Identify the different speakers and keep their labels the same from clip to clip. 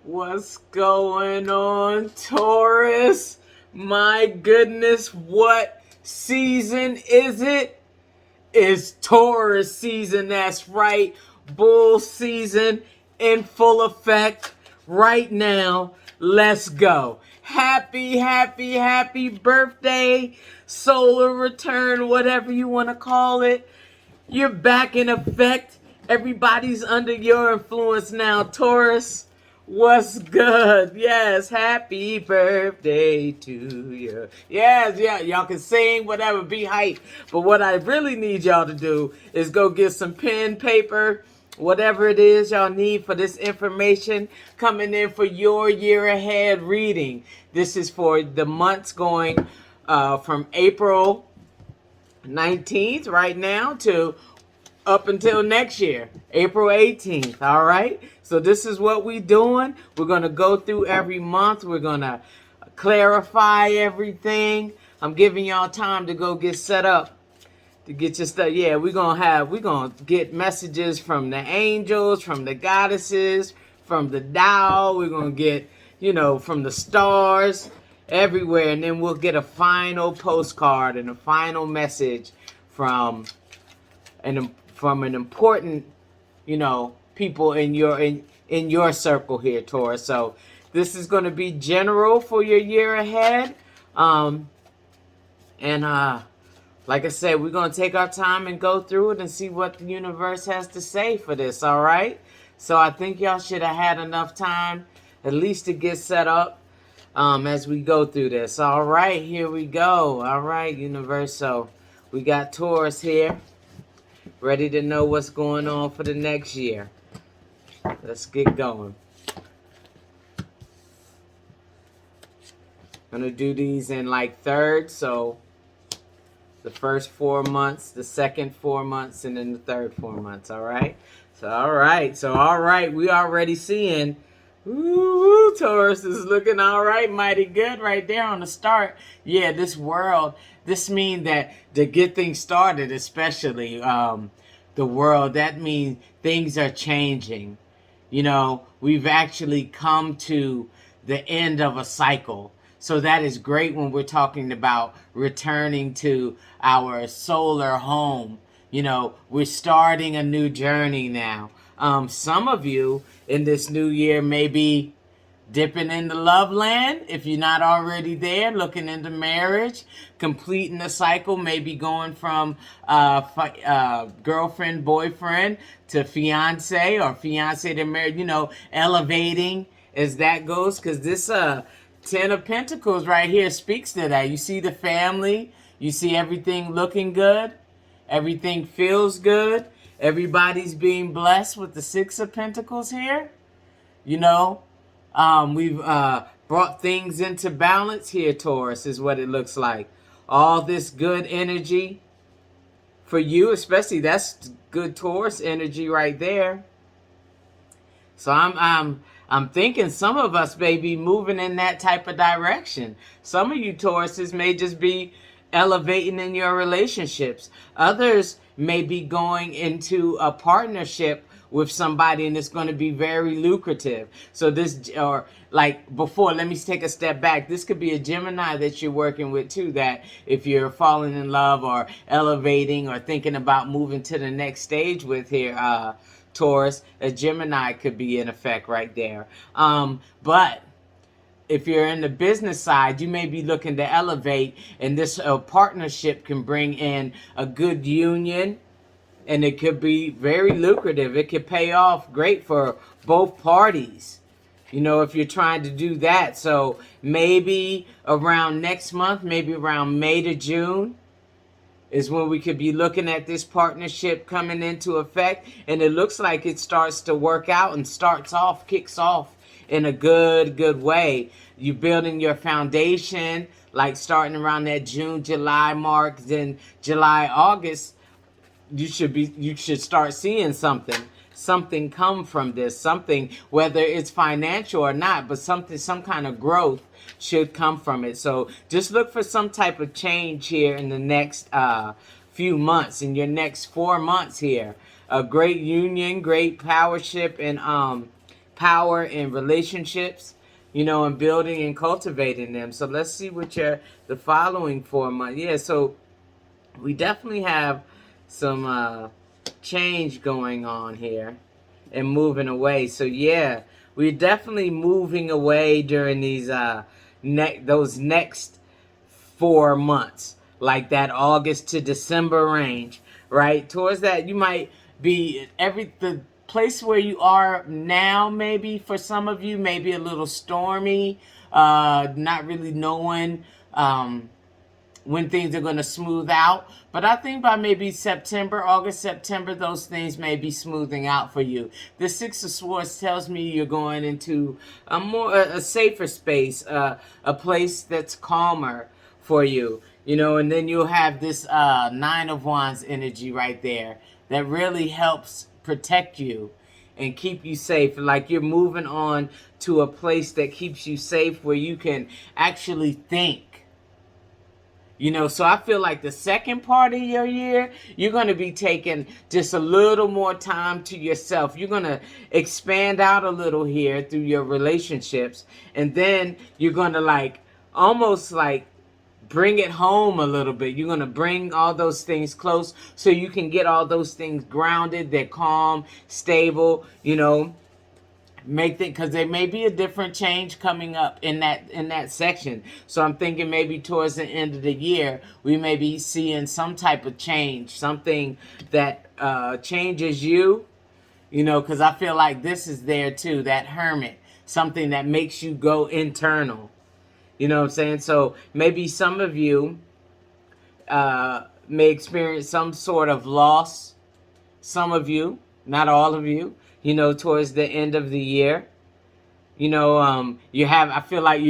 Speaker 1: What's going on, Taurus? My goodness, what season is it? It's Taurus season, that's right. Bull season in full effect right now. Let's go. Happy birthday, solar return, whatever you want to call it. You're back in effect. Everybody's under your influence now, Taurus. What's good? Yes, happy birthday to you. Yes, yeah, y'all can sing, whatever, be hype. But what I really need y'all to do is go get some pen, paper, whatever it is y'all need for this information coming in for your year ahead reading. This is for the months going from April 19th right now to up until next year, April 18th. All right. So this is what we're doing. We're going to go through every month. We're going to clarify everything. I'm giving y'all time to go get set up to get your stuff. Yeah, we're going to get messages from the angels, from the goddesses, from the Tao. We're going to get, from the stars everywhere. And then we'll get a final postcard and a final message from an important, people in your circle here, Taurus. So this is going to be general for your year ahead. Like I said, we're going to take our time and go through it and see what the universe has to say for this, all right? So I think y'all should have had enough time at least to get set up as we go through this. All right, here we go. All right, universe. So we got Taurus here, ready to know what's going on for the next year. Let's get going. I'm going to do these in like thirds, so the first 4 months, the second 4 months, and then the third 4 months, all right? So, all right, we already seeing, ooh, Taurus is looking all right, mighty good right there on the start. Yeah, this means that to get things started, especially the world, that means things are changing. We've actually come to the end of a cycle. So that is great when we're talking about returning to our solar home. We're starting a new journey now. Some of you in this new year may be dipping into love land if you're not already there, looking into marriage, completing the cycle, maybe going from girlfriend, boyfriend to fiance or fiance to married, elevating as that goes, because this 10 of Pentacles right here speaks to that. You see the family, you see everything looking good, everything feels good, everybody's being blessed with the 6 of Pentacles here. We've brought things into balance here, Taurus, is what it looks like. All this good energy for you, especially that's good Taurus energy right there. So I'm thinking some of us may be moving in that type of direction. Some of you Tauruses may just be elevating in your relationships. Others may be going into a partnership with somebody and it's going to be very lucrative. So or like before, let me take a step back. This could be a Gemini that you're working with too, that if you're falling in love or elevating or thinking about moving to the next stage with here, Taurus, a Gemini could be in effect right there. But if you're in the business side, you may be looking to elevate, and this partnership can bring in a good union, and it could be very lucrative. It could pay off great for both parties, if you're trying to do that. So maybe around next month, maybe around May to June, is when we could be looking at this partnership coming into effect. And it looks like it starts to work out and kicks off in a good way. You're building your foundation, like starting around that June, July mark, then July, August, you should start seeing something come from this, something, whether it's financial or not, but some kind of growth should come from it. So just look for some type of change here in the next few months, in your next 4 months here. A great union, great powership and power in relationships, you know, and building and cultivating them. So let's see what the following 4 months. Yeah, so we definitely have some change going on here and moving away. So yeah, we're definitely moving away during these those next 4 months, like that August to December range, right? Towards that, you might be the place where you are now, maybe for some of you, maybe a little stormy, not really knowing when things are going to smooth out. But I think by maybe September, August, September, those things may be smoothing out for you. The Six of Swords tells me you're going into a safer space, a place that's calmer for you, you know. And then you'll have this Nine of Wands energy right there that really helps protect you and keep you safe. Like you're moving on to a place that keeps you safe, where you can actually think. You know, so I feel like the second part of your year, you're going to be taking just a little more time to yourself. You're going to expand out a little here through your relationships. And then you're going to like almost like bring it home a little bit. You're going to bring all those things close so you can get all those things grounded. They're calm, stable, you know. Because there may be a different change coming up in that section. So I'm thinking maybe towards the end of the year, we may be seeing some type of change, something that changes you, you know, because I feel like this is there too, that Hermit, something that makes you go internal. You know what I'm saying? So maybe some of you may experience some sort of loss. Some of you, not all of you, you know, towards the end of the year. You know, I feel like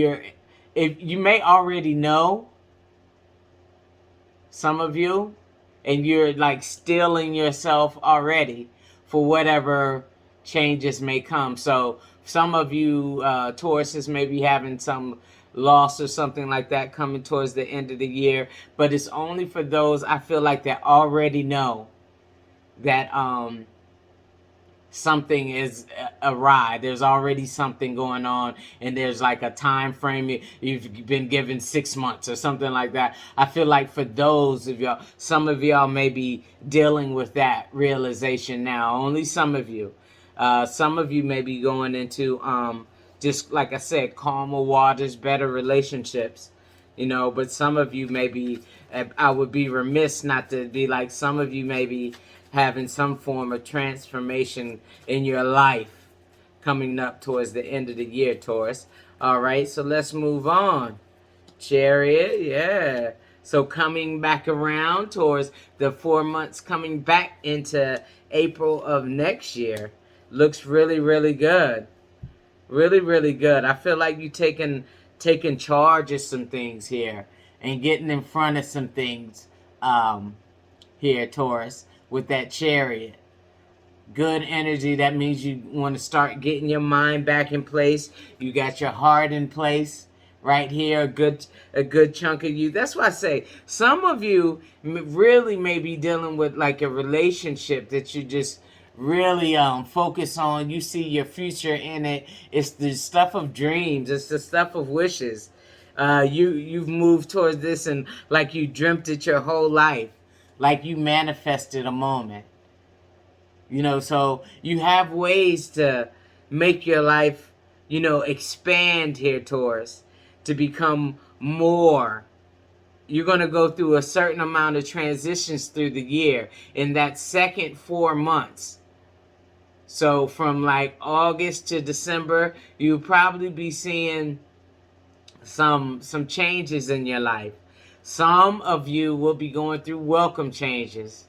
Speaker 1: if you may already know, some of you, and you're like steeling yourself already for whatever changes may come. So some of you Tauruses may be having some loss or something like that coming towards the end of the year, but it's only for those, I feel like, that already know that something is awry. There's already something going on, and there's like a time frame. You've been given 6 months or something like that. I feel like for those of y'all, some of y'all may be dealing with that realization now. Only some of you. Some of you may be going into just like I said, calmer waters, better relationships, you know. But some of you may be, I would be remiss not to be like, some of you may be having some form of transformation in your life coming up towards the end of the year, Taurus. All right, so let's move on. Chariot, yeah. So coming back around towards the 4 months, coming back into April of next year. Looks really, really good. Really, really good. I feel like you taking charge of some things here and getting in front of some things here, Taurus, with that Chariot. Good energy. That means you want to start getting your mind back in place. You got your heart in place right here. A good chunk of you. That's why I say some of you really may be dealing with like a relationship that you just really focus on. You see your future in it. It's the stuff of dreams. It's the stuff of wishes. You've moved towards this and like you dreamt it your whole life. Like you manifested a moment. You know, so you have ways to make your life, you know, expand here, Taurus, to become more. You're going to go through a certain amount of transitions through the year in that second 4 months. So from like August to December, you'll probably be seeing some changes in your life. Some of you will be going through welcome changes.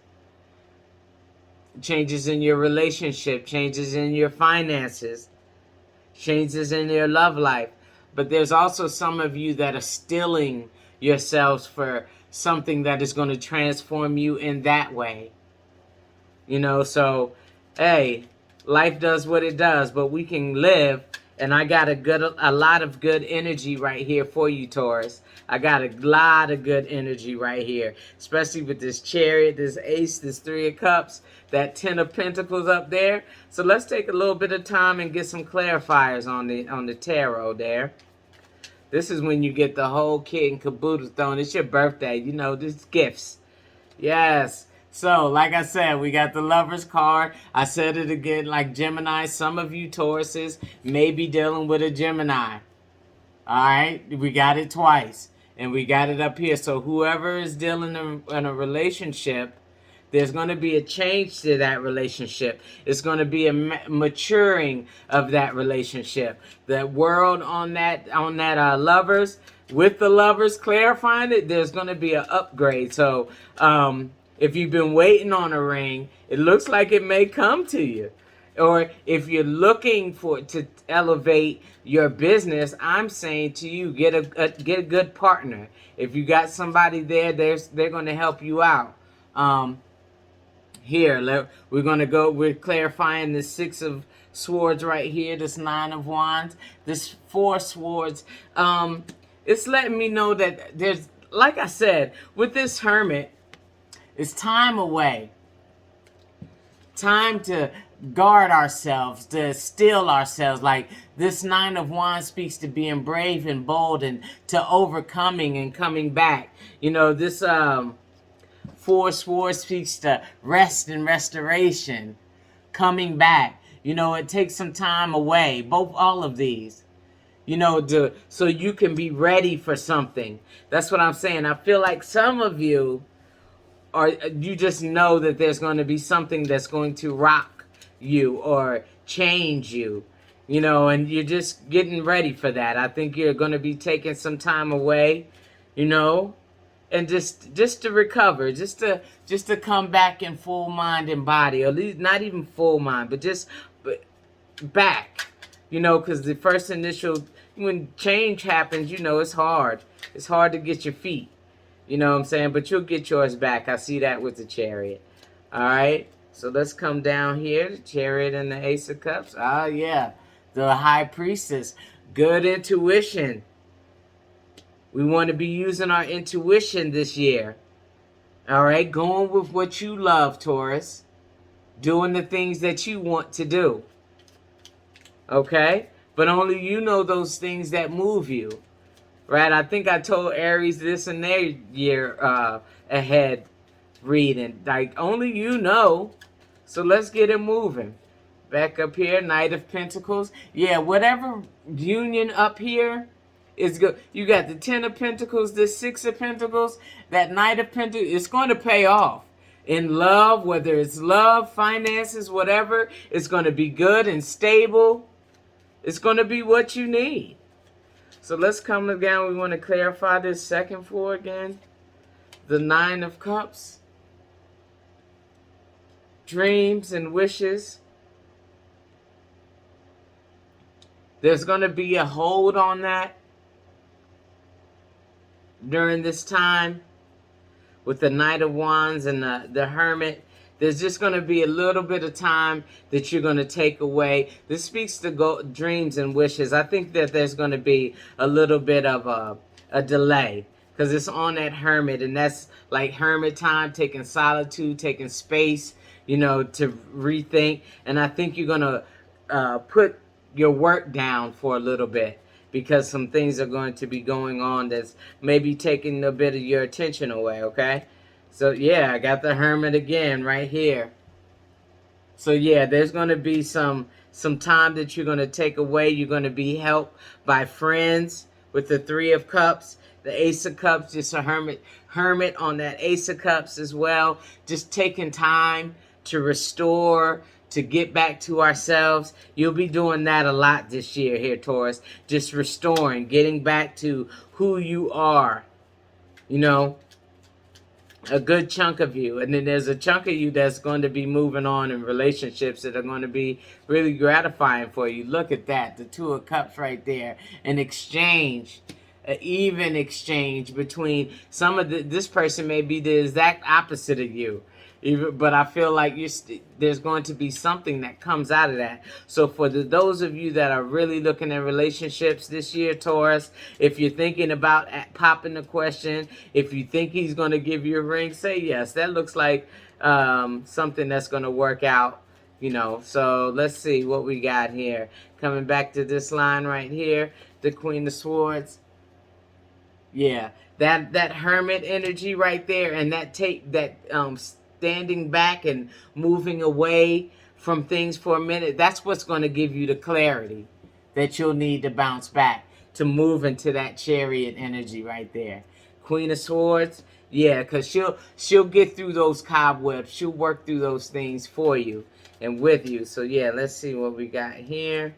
Speaker 1: Changes in your relationship, changes in your finances, changes in your love life. But there's also some of you that are steeling yourselves for something that is going to transform you in that way. You know, so, hey, life does what it does, but we can live And I got a lot of good energy right here for you, Taurus. I got a lot of good energy right here, especially with this Chariot, this Ace, this Three of Cups, that Ten of Pentacles up there. So let's take a little bit of time and get some clarifiers on the tarot there. This is when you get the whole kit and caboodle thrown. It's your birthday, you know, this gifts. Yes. So, like I said, we got the Lover's card. I said it again, like Gemini. Some of you Tauruses may be dealing with a Gemini. All right? We got it twice. And we got it up here. So, whoever is dealing in a relationship, there's going to be a change to that relationship. It's going to be a maturing of that relationship. That world on that Lovers, with the Lovers clarifying it, there's going to be an upgrade. So, if you've been waiting on a ring, it looks like it may come to you. Or if you're looking to elevate your business, I'm saying to you, get a good partner. If you got somebody there, they're going to help you out. Here, we're clarifying the Six of Swords right here, this Nine of Wands, this Four Swords. It's letting me know that there's, like I said, with this Hermit, it's time away. Time to guard ourselves, to steel ourselves. Like this Nine of Wands speaks to being brave and bold and to overcoming and coming back. You know, this Four Swords speaks to rest and restoration, coming back. You know, it takes some time away, all of these. You know, so you can be ready for something. That's what I'm saying. I feel like some of you you just know that there's going to be something that's going to rock you or change you, you know, and you're just getting ready for that. I think you're going to be taking some time away, you know, and just to recover, just to come back in full mind and body, or at least not even full mind, but just back, you know, because the first initial, when change happens, you know, it's hard to get your feet. You know what I'm saying? But you'll get yours back. I see that with the Chariot. All right? So let's come down here. The Chariot and the Ace of Cups. Ah, yeah. The High Priestess. Good intuition. We want to be using our intuition this year. All right? Going with what you love, Taurus. Doing the things that you want to do. Okay? But only you know those things that move you. Right, I think I told Aries this in their year ahead reading. Like, only you know. So let's get it moving. Back up here, Knight of Pentacles. Yeah, whatever union up here is good. You got the Ten of Pentacles, the Six of Pentacles, that Knight of Pentacles. It's going to pay off. In love, whether it's love, finances, whatever, it's going to be good and stable. It's going to be what you need. So let's come again. We want to clarify this second floor again. The Nine of Cups. Dreams and wishes. There's going to be a hold on that during this time with the Knight of Wands and the Hermit. There's just going to be a little bit of time that you're going to take away. This speaks to dreams and wishes. I think that there's going to be a little bit of a delay because it's on that Hermit. And that's like Hermit time, taking solitude, taking space, you know, to rethink. And I think you're going to put your work down for a little bit because some things are going to be going on that's maybe taking a bit of your attention away, okay? So, yeah, I got the Hermit again right here. So, yeah, there's going to be some time that you're going to take away. You're going to be helped by friends with the Three of Cups. The Ace of Cups, just a hermit on that Ace of Cups as well. Just taking time to restore, to get back to ourselves. You'll be doing that a lot this year here, Taurus. Just restoring, getting back to who you are, you know. A good chunk of you, and then there's a chunk of you that's going to be moving on in relationships that are going to be really gratifying for you. Look at that, the Two of Cups right there. An exchange, an even exchange between some of this person may be the exact opposite of you. But I feel like there's going to be something that comes out of that. So for those of you that are really looking at relationships this year, Taurus, if you're thinking about popping the question, if you think he's going to give you a ring, say yes. That looks like something that's going to work out, you know. So let's see what we got here. Coming back to this line right here, the Queen of Swords. Yeah, that hermit energy right there, and that standing back and moving away from things for a minute, that's what's going to give you the clarity that you'll need to bounce back, to move into that chariot energy right there. Queen of Swords, yeah, because she'll get through those cobwebs. She'll work through those things for you and with you. So yeah, let's see what we got here.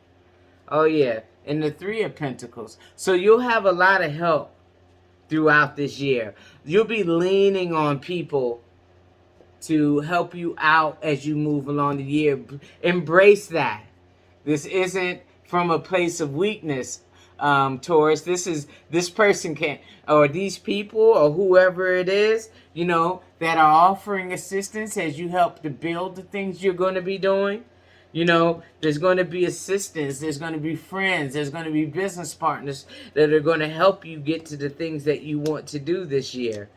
Speaker 1: Oh yeah, and the Three of Pentacles. So you'll have a lot of help throughout this year. You'll be leaning on people to help you out as you move along the year. Embrace that. This isn't from a place of weakness, Taurus. This person can, or these people, or whoever it is, you know, that are offering assistance as you help to build the things you're going to be doing. You know, there's going to be assistance, there's going to be friends, there's going to be business partners that are going to help you get to the things that you want to do this year.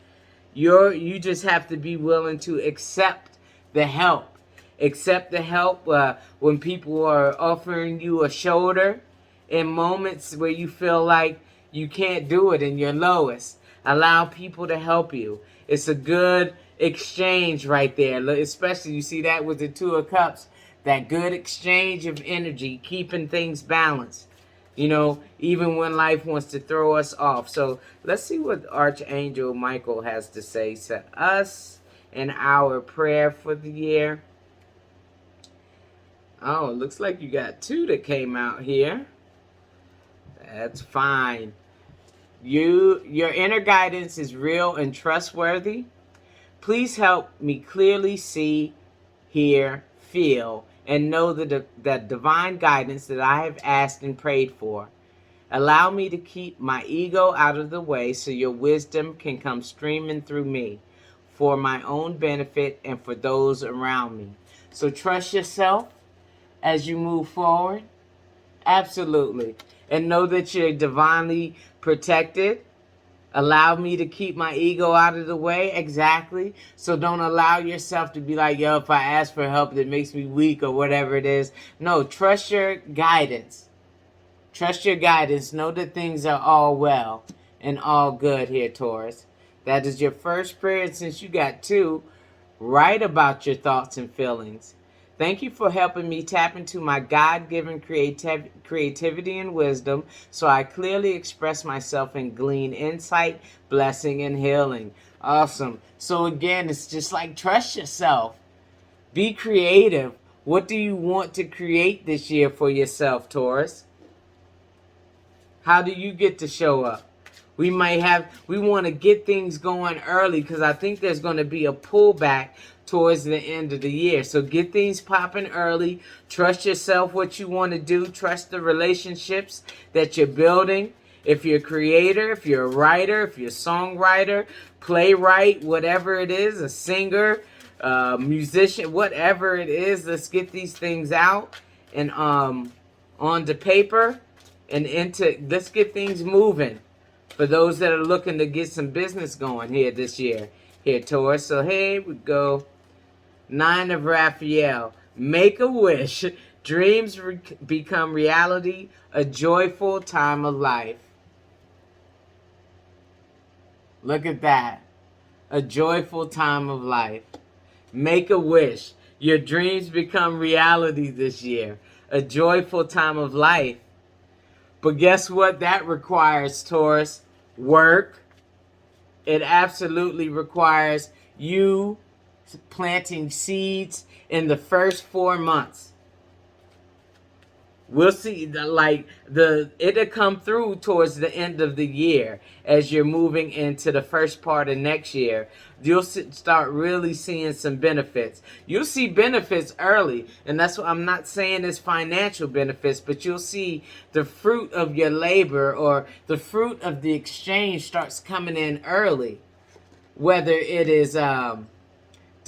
Speaker 1: You just have to be willing to accept the help. Accept the help when people are offering you a shoulder in moments where you feel like you can't do it in your lowest. Allow people to help you. It's a good exchange right there. Especially, you see that with the Two of Cups. That good exchange of energy, keeping things balanced, you know, even when life wants to throw us off. So let's see what Archangel Michael has to say to us in our prayer for the year. Oh, it looks like you got two that came out here. That's fine. Your inner guidance is real and trustworthy. Please help me clearly see, hear, feel, and know the divine guidance that I have asked and prayed for. Allow me to keep my ego out of the way so your wisdom can come streaming through me for my own benefit and for those around me. So trust yourself as you move forward. Absolutely. And know that you're divinely protected. Allow me to keep my ego out of the way. Exactly. So don't allow yourself to be like, yo, if I ask for help, that makes me weak or whatever it is. No, trust your guidance. Trust your guidance. Know that things are all well and all good here, Taurus. That is your first prayer. And since you got two, write about your thoughts and feelings. Thank you for helping me tap into my God-given creativity and wisdom so I clearly express myself and glean insight, blessing, and healing. Awesome. So again, it's just like trust yourself. Be creative. What do you want to create this year for yourself, Taurus? How do you get to show up? We want to get things going early because I think there's going to be a pullback towards the end of the year. So get things popping early. Trust yourself what you want to do. Trust the relationships that you're building. If you're a creator, if you're a writer, if you're a songwriter, playwright, whatever it is, a singer, musician, whatever it is, let's get these things out and onto paper and let's get things moving. For those that are looking to get some business going here this year, here, Taurus. So here we go. 9 of Raphael. Make a wish. Dreams become reality. A joyful time of life. Look at that. A joyful time of life. Make a wish. Your dreams become reality this year. A joyful time of life. But guess what that requires, Taurus? Work. It absolutely requires you planting seeds in the first 4 months. We'll see, it'll come through towards the end of the year as you're moving into the first part of next year. You'll start really seeing some benefits. You'll see benefits early, and that's what I'm not saying is financial benefits, but you'll see the fruit of your labor or the fruit of the exchange starts coming in early. Whether it is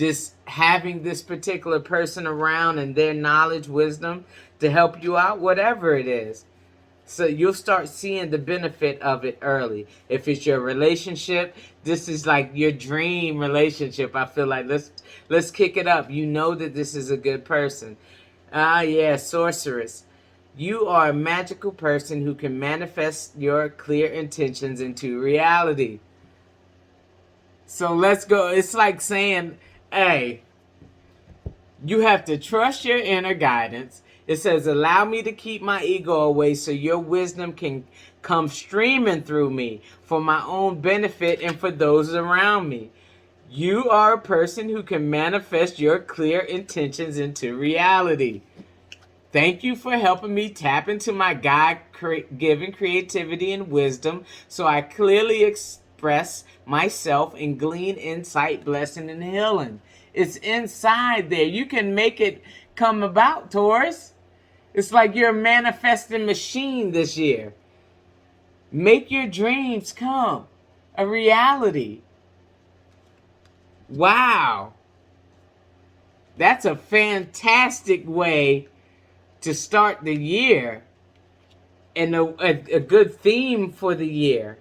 Speaker 1: just having this particular person around and their knowledge, wisdom to help you out, whatever it is. So you'll start seeing the benefit of it early. If it's your relationship, this is like your dream relationship. I feel like let's kick it up. You know that this is a good person. Ah, yeah, sorceress. You are a magical person who can manifest your clear intentions into reality. So let's go. It's like saying, hey, you have to trust your inner guidance. It says, allow me to keep my ego away so your wisdom can come streaming through me for my own benefit and for those around me. You are a person who can manifest your clear intentions into reality. Thank you for helping me tap into my God-given creativity and wisdom so I clearly express myself and glean insight, blessing, and healing. It's inside there. You can make it come about, Taurus. It's like you're a manifesting machine this year. Make your dreams come a reality. Wow. That's a fantastic way to start the year and a good theme for the year.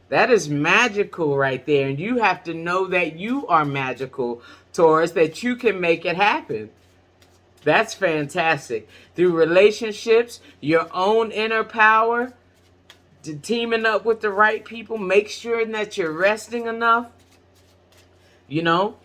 Speaker 1: That is magical right there. And you have to know that you are magical, Taurus, that you can make it happen. That's fantastic. Through relationships, your own inner power, teaming up with the right people, make sure that you're resting enough. You know?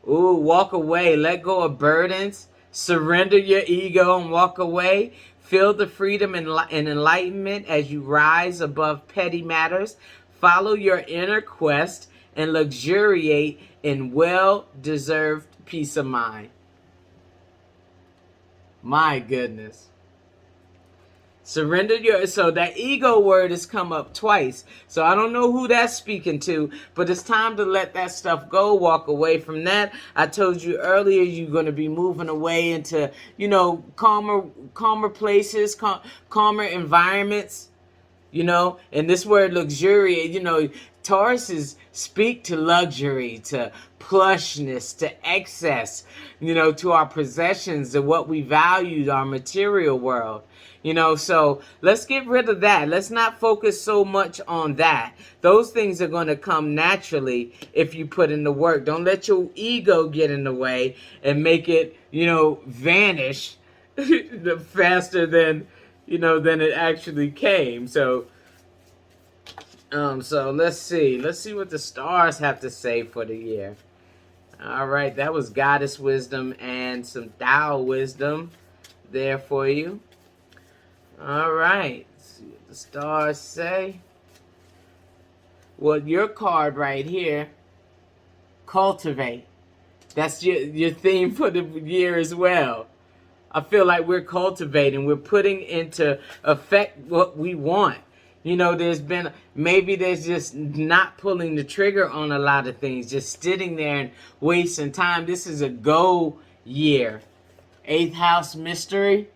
Speaker 1: Ooh, walk away. Let go of burdens. Surrender your ego and walk away. Feel the freedom and enlightenment as you rise above petty matters. Follow your inner quest and luxuriate in well-deserved peace of mind. My goodness. Surrender your... So that ego word has come up twice. So I don't know who that's speaking to, but it's time to let that stuff go. Walk away from that. I told you earlier you're going to be moving away into, you know, calmer places, calmer environments, you know. And this word luxuriate, you know, Tauruses speak to luxury, to plushness, to excess, you know, to our possessions, to what we valued, our material world. You know, so let's get rid of that. Let's not focus so much on that. Those things are going to come naturally if you put in the work. Don't let your ego get in the way and make it, you know, vanish faster than, you know, than it actually came. So let's see. Let's see what the stars have to say for the year. All right, that was Goddess Wisdom and some Tao Wisdom there for you. All right, let's see what the stars say. Well, your card right here, cultivate. That's your theme for the year as well. I feel like we're cultivating. We're putting into effect what we want. You know, maybe there's just not pulling the trigger on a lot of things, just sitting there and wasting time. This is a go year. 8th house mystery.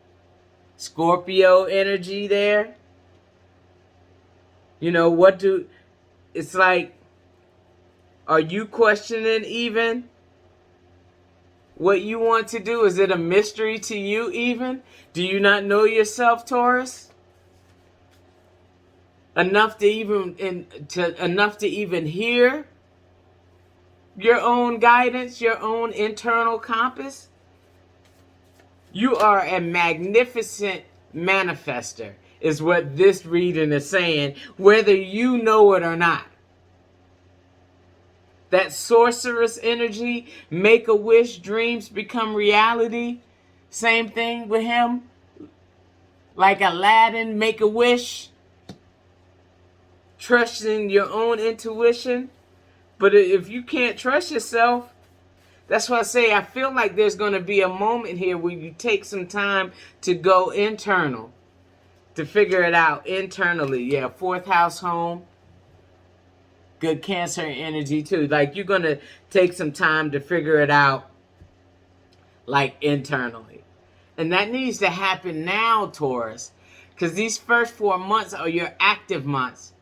Speaker 1: Scorpio energy there. You know, it's like, are you questioning even what you want to do? Is it a mystery to you even? Do you not know yourself, Taurus? Enough to even hear your own guidance, your own internal compass? You are a magnificent manifester, is what this reading is saying, whether you know it or not. That sorceress energy, make a wish, dreams become reality. Same thing with him. Like Aladdin, make a wish. Trusting your own intuition. But if you can't trust yourself, that's why I say I feel like there's going to be a moment here where you take some time to go internal, to figure it out internally. Yeah, 4th house home. Good Cancer energy too. Like you're going to take some time to figure it out, like internally. And that needs to happen now, Taurus, because these first 4 months are your active months.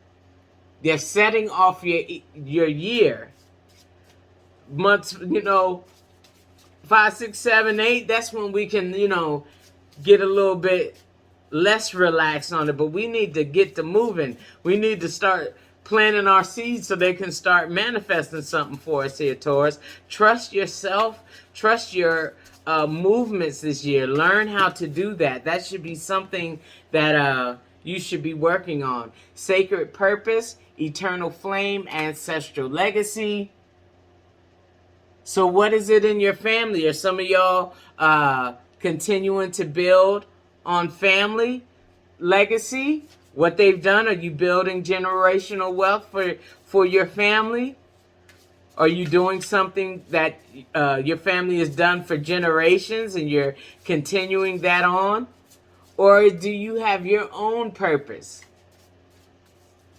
Speaker 1: They're setting off your year. Months, 5, 6, 7, 8, that's when we can, get a little bit less relaxed on it. But we need to get to moving. We need to start planting our seeds so they can start manifesting something for us here, Taurus. Trust yourself. Trust your movements this year. Learn how to do that. That should be something that you should be working on. Sacred purpose, eternal flame, ancestral legacy. So what is it in your family? Are some of y'all continuing to build on family legacy? What they've done? Are you building generational wealth for your family? Are you doing something that your family has done for generations and you're continuing that on? Or do you have your own purpose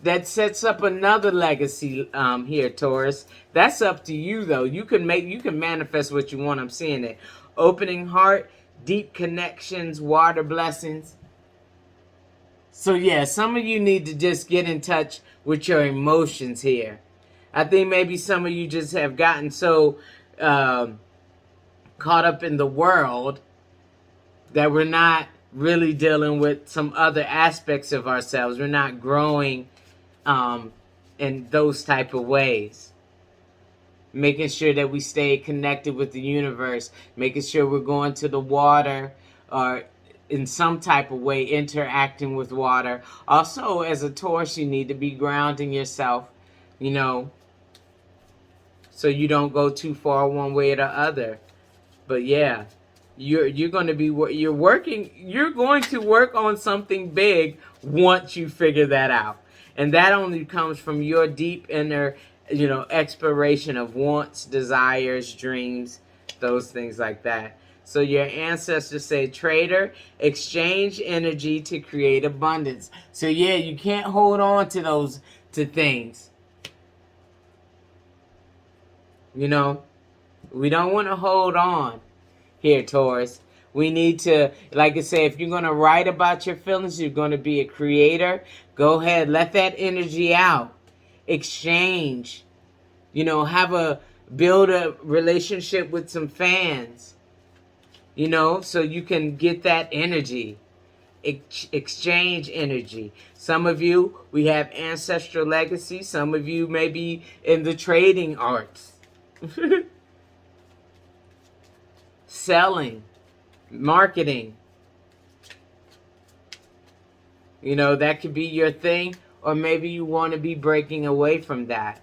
Speaker 1: that sets up another legacy here, Taurus? That's up to you, though. You can manifest what you want. I'm seeing it. Opening heart, deep connections, water blessings. So yeah, some of you need to just get in touch with your emotions here. I think maybe some of you just have gotten so caught up in the world that we're not really dealing with some other aspects of ourselves. We're not growing in those type of ways. Making sure that we stay connected with the universe, making sure we're going to the water or in some type of way interacting with water. Also, as a Taurus, you need to be grounding yourself, so you don't go too far one way or the other. But yeah, you're going to be you're going to work on something big once you figure that out. And that only comes from your deep inner exploration of wants, desires, dreams, those things like that. So your ancestors say, trader, exchange energy to create abundance. So yeah, you can't hold on to things. We don't want to hold on here, Taurus. We need to, like I say, if you're going to write about your feelings, you're going to be a creator, go ahead, let that energy out. Exchange, build a relationship with some fans, so you can get that energy. Exchange energy. Some of you, we have ancestral legacy. Some of you may be in the trading arts. Selling, marketing. That could be your thing. Or maybe you want to be breaking away from that.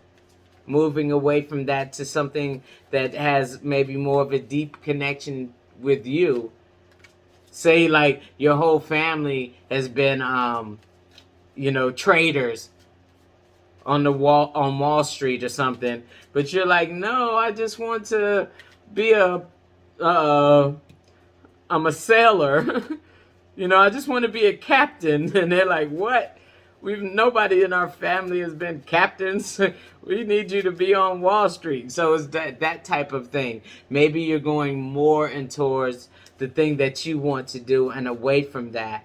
Speaker 1: Moving away from that to something that has maybe more of a deep connection with you. Say like your whole family has been, traders on Wall Street or something. But you're like, no, I just want to be I'm a sailor. I just want to be a captain. And they're like, what? Nobody in our family has been captains. We need you to be on Wall Street. So it's that type of thing. Maybe you're going more in towards the thing that you want to do and away from that.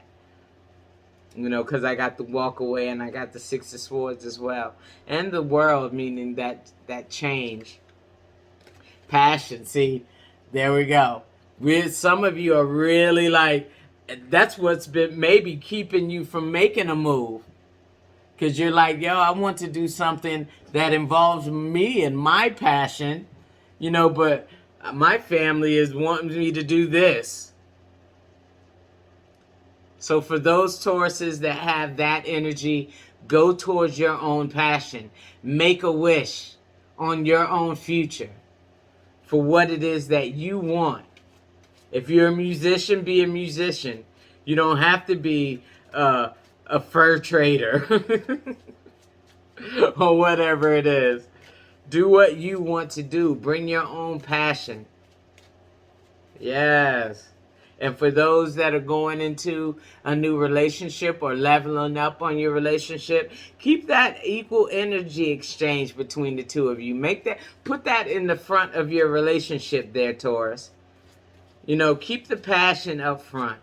Speaker 1: Because I got the walk away and I got the Six of Swords as well. And the world, meaning that change. Passion. See, there we go. Some of you are really like, that's what's been maybe keeping you from making a move. Because you're like, yo, I want to do something that involves me and my passion, but my family is wanting me to do this. So for those Tauruses that have that energy, go towards your own passion. Make a wish on your own future for what it is that you want. If you're a musician, be a musician. You don't have to be a fur trader or whatever it is. Do what you want to do. Bring your own passion. Yes. And for those that are going into a new relationship or leveling up on your relationship, keep that equal energy exchange between the two of you. Put that in the front of your relationship there, Taurus. Keep the passion up front.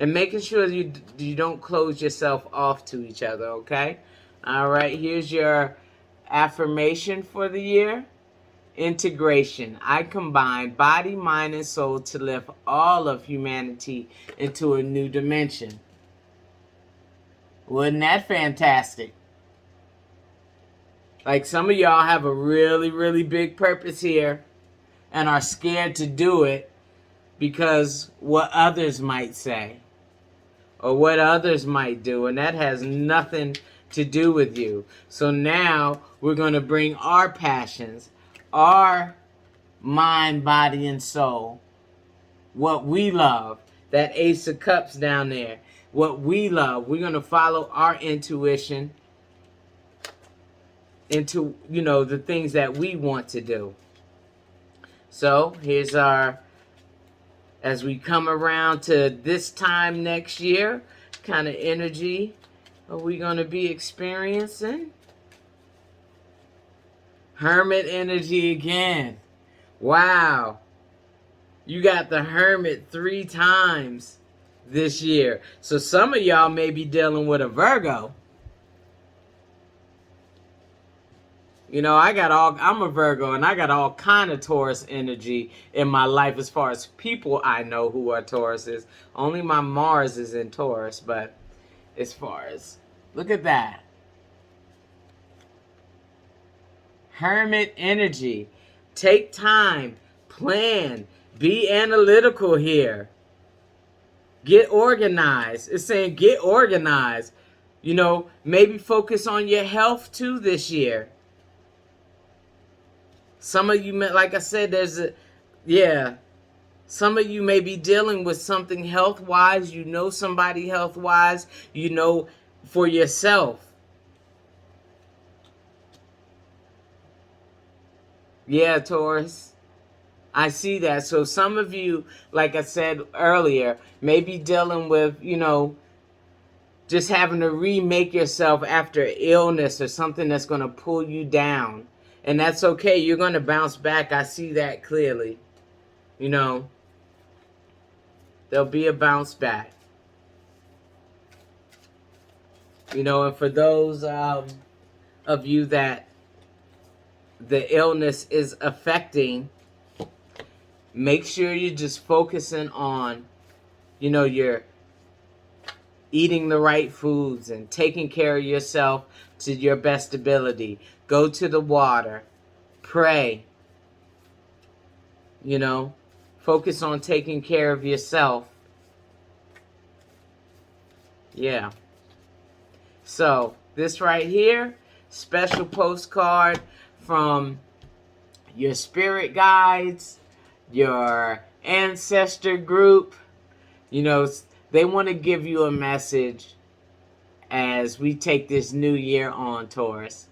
Speaker 1: And making sure you don't close yourself off to each other, okay? All right, here's your affirmation for the year. Integration. I combine body, mind, and soul to lift all of humanity into a new dimension. Wasn't that fantastic? Like, some of y'all have a really, really big purpose here and are scared to do it because what others might say or what others might do, and that has nothing to do with you. So now we're going to bring our passions, our mind, body, and soul, what we love, that Ace of Cups down there, what we love. We're going to follow our intuition into, the things that we want to do. So here's our, as we come around to this time next year, kind of energy are we going to be experiencing? Hermit energy again. Wow. You got the Hermit 3 times this year. So some of y'all may be dealing with a Virgo. I'm a Virgo, and I got all kind of Taurus energy in my life as far as people I know who are Tauruses. Only my Mars is in Taurus, but as far as, look at that. Hermit energy. Take time, plan, be analytical here. Get organized. It's saying get organized. Maybe focus on your health too this year. Some of you, like I said, some of you may be dealing with something health-wise. Somebody health-wise, for yourself. Yeah, Taurus. I see that. So some of you, like I said earlier, may be dealing with, just having to remake yourself after illness or something that's going to pull you down. And that's okay. You're going to bounce back. I see that clearly. There'll be a bounce back. And for those of you that the illness is affecting, make sure you're just focusing on, you're eating the right foods and taking care of yourself to your best ability. Go to the water. Pray. Focus on taking care of yourself. Yeah. So, this right here, special postcard from your spirit guides, your ancestor group. They want to give you a message as we take this new year on, Taurus.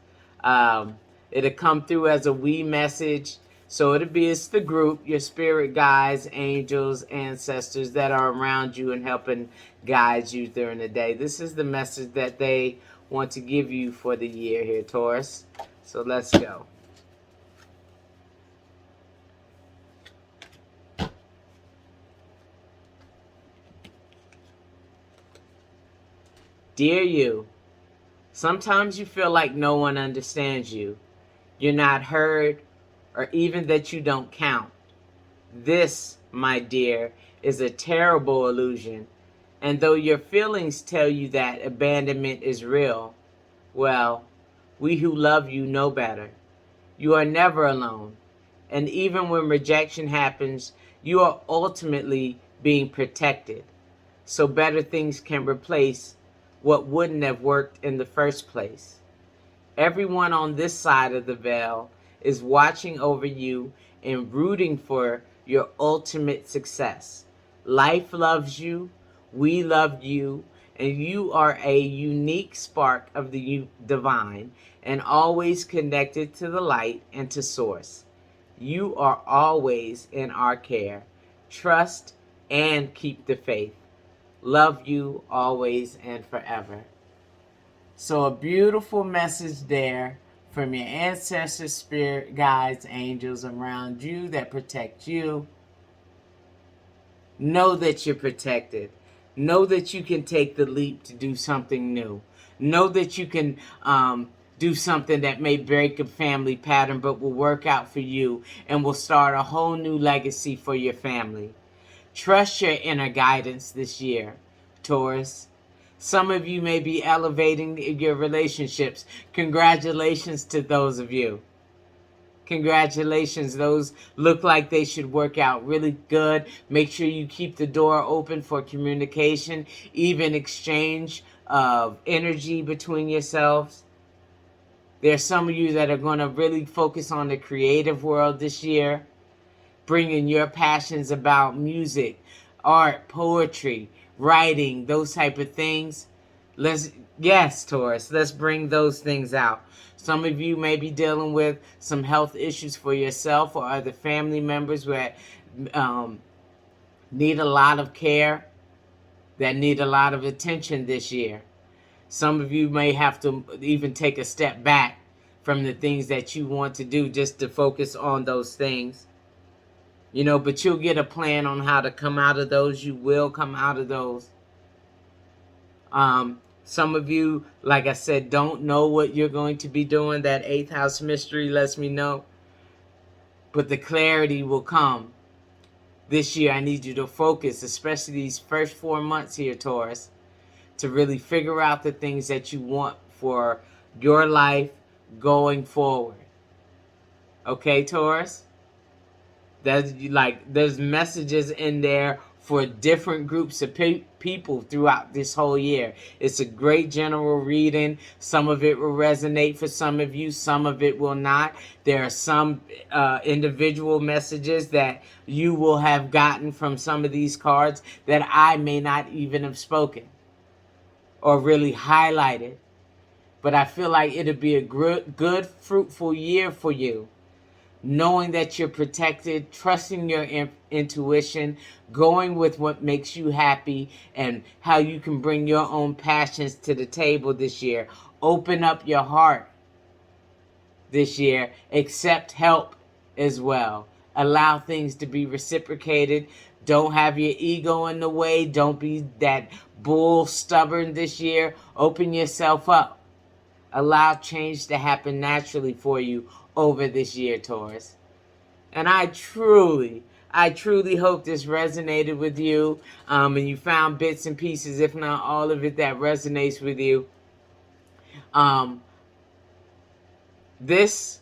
Speaker 1: It'll come through as a we message. So it's the group, your spirit guides, angels, ancestors that are around you and helping guide you during the day. This is the message that they want to give you for the year here, Taurus. So let's go. Dear you, sometimes you feel like no one understands you. You're not heard, or even that you don't count. This, my dear, is a terrible illusion. And though your feelings tell you that abandonment is real, well, we who love you know better. You are never alone. And even when rejection happens, you are ultimately being protected. So better things can replace what wouldn't have worked in the first place. Everyone on this side of the veil is watching over you and rooting for your ultimate success. Life loves you, we love you, and you are a unique spark of the divine and always connected to the light and to source. You are always in our care. Trust and keep the faith. Love you always and forever. So a beautiful message there from your ancestors, spirit guides, angels around you that protect you. Know that you're protected. Know that you can take the leap to do something new. Know that you can do something that may break a family pattern, but will work out for you and will start a whole new legacy for your family. Trust your inner guidance this year, Taurus. Some of you may be elevating your relationships. Congratulations to those of you. Congratulations. Those look like they should work out really good. Make sure you keep the door open for communication, even exchange of energy between yourselves. There's some of you that are going to really focus on the creative world this year, bringing your passions about music, art, poetry, writing, those type of things. Yes, Taurus, let's bring those things out. Some of you may be dealing with some health issues for yourself or other family members that need a lot of care, that need a lot of attention this year. Some of you may have to even take a step back from the things that you want to do just to focus on those things. You know, but you'll get a plan on how to come out of those. You will come out of those. Some of you, like I said, don't know what you're going to be doing. That 8th house mystery lets me know. But the clarity will come. This year, I need you to focus, especially these first 4 months here, Taurus, to really figure out the things that you want for your life going forward. Okay, Taurus? There's messages in there for different groups of people throughout this whole year. It's a great general reading. Some of it will resonate for some of you. Some of it will not. There are some individual messages that you will have gotten from some of these cards that I may not even have spoken or really highlighted. But I feel like it'll be a good, fruitful year for you. Knowing that you're protected, trusting your intuition, going with what makes you happy, and how you can bring your own passions to the table this year. Open up your heart this year. Accept help as well. Allow things to be reciprocated. Don't have your ego in the way. Don't be that bull stubborn this year. Open yourself up. Allow change to happen naturally for you over this year, Taurus. And I truly hope this resonated with you, and you found bits and pieces, if not all of it, that resonates with you. This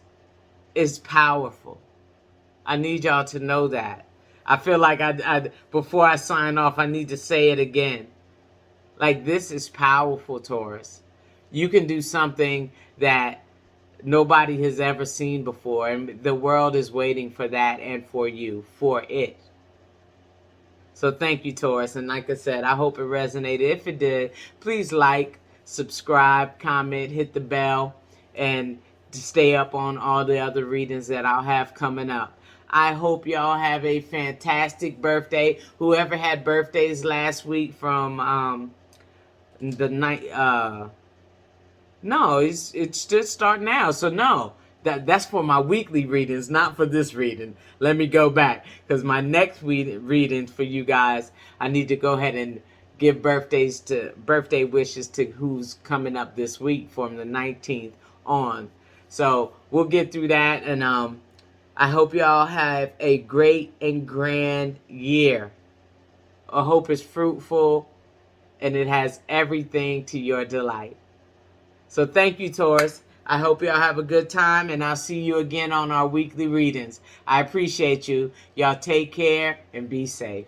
Speaker 1: is powerful. I need y'all to know that. I feel like I before I sign off, I need to say it again. Like, this is powerful, Taurus. You can do something that nobody has ever seen before, and the world is waiting for that and for you, for it. So thank you, Taurus, and like I said, I hope it resonated. If it did, please like, subscribe, comment, hit the bell, and to stay up on all the other readings that I'll have coming up. I hope y'all have a fantastic birthday. Whoever had birthdays last week from the night, no, it's just start now. So no, that's for my weekly readings, not for this reading. Let me go back, because my next reading for you guys, I need to go ahead and give birthday wishes to who's coming up this week from the 19th on. So we'll get through that, and I hope y'all have a great and grand year. I hope it's fruitful and it has everything to your delight. So thank you, Taurus. I hope y'all have a good time, and I'll see you again on our weekly readings. I appreciate you. Y'all take care and be safe.